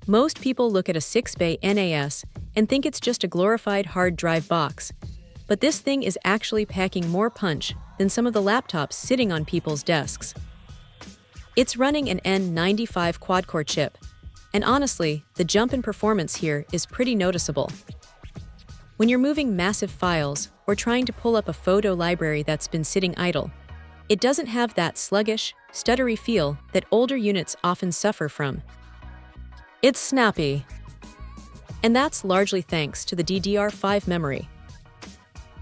Most people look at a 6-bay NAS and think it's just a glorified hard drive box, but this thing is actually packing more punch than some of the laptops sitting on people's desks. It's running an N95 quad-core chip, and honestly, the jump in performance here is pretty noticeable. When you're moving massive files or trying to pull up a photo library that's been sitting idle, it doesn't have that sluggish, stuttery feel that older units often suffer from. It's snappy. And that's largely thanks to the DDR5 memory.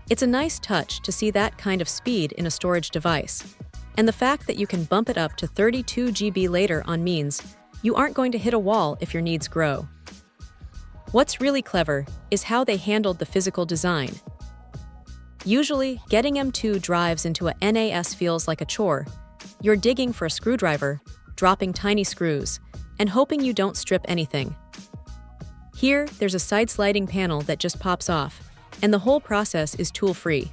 It's a nice touch to see that kind of speed in a storage device, and the fact that you can bump it up to 32 GB later on means you aren't going to hit a wall if your needs grow. What's really clever is how they handled the physical design. Usually, getting M2 drives into a NAS feels like a chore. You're digging for a screwdriver, dropping tiny screws, and hoping you don't strip anything. Here, there's a side-sliding panel that just pops off, and the whole process is tool-free.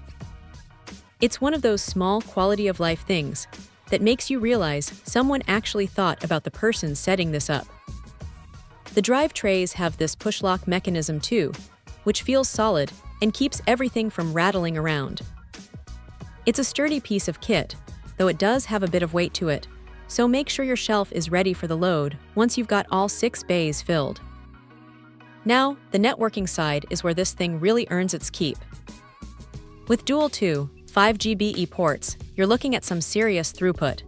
It's one of those small quality-of-life things that makes you realize someone actually thought about the person setting this up. The drive trays have this push-lock mechanism too, which feels solid and keeps everything from rattling around. It's a sturdy piece of kit, though it does have a bit of weight to it, so make sure your shelf is ready for the load once you've got all 6 bays filled. Now, the networking side is where this thing really earns its keep. With dual 5GBE ports, you're looking at some serious throughput.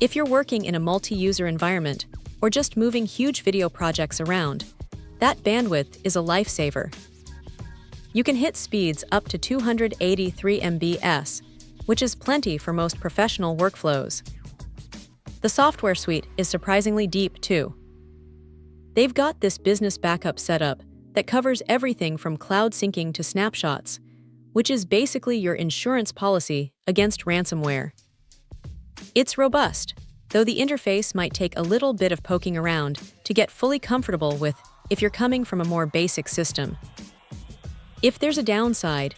If you're working in a multi-user environment or just moving huge video projects around, that bandwidth is a lifesaver. You can hit speeds up to 283 MB/s, which is plenty for most professional workflows. The software suite is surprisingly deep too. They've got this business backup setup that covers everything from cloud syncing to snapshots, which is basically your insurance policy against ransomware. It's robust, though the interface might take a little bit of poking around to get fully comfortable with if you're coming from a more basic system. If there's a downside,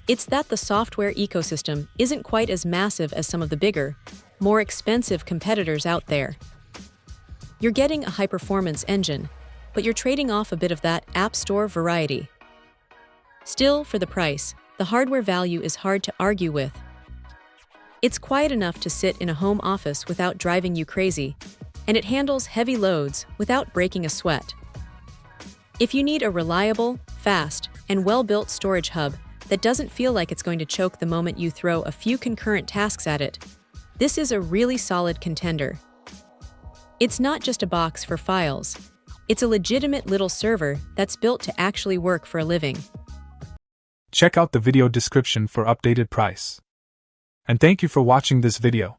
it's that the software ecosystem isn't quite as massive as some of the bigger, more expensive competitors out there. You're getting a high-performance engine, but you're trading off a bit of that App Store variety. Still, for the price, the hardware value is hard to argue with. It's quiet enough to sit in a home office without driving you crazy, and it handles heavy loads without breaking a sweat. If you need a reliable, fast, and well-built storage hub that doesn't feel like it's going to choke the moment you throw a few concurrent tasks at it, this is a really solid contender. It's not just a box for files. It's a legitimate little server that's built to actually work for a living. Check out the video description for updated price. And thank you for watching this video.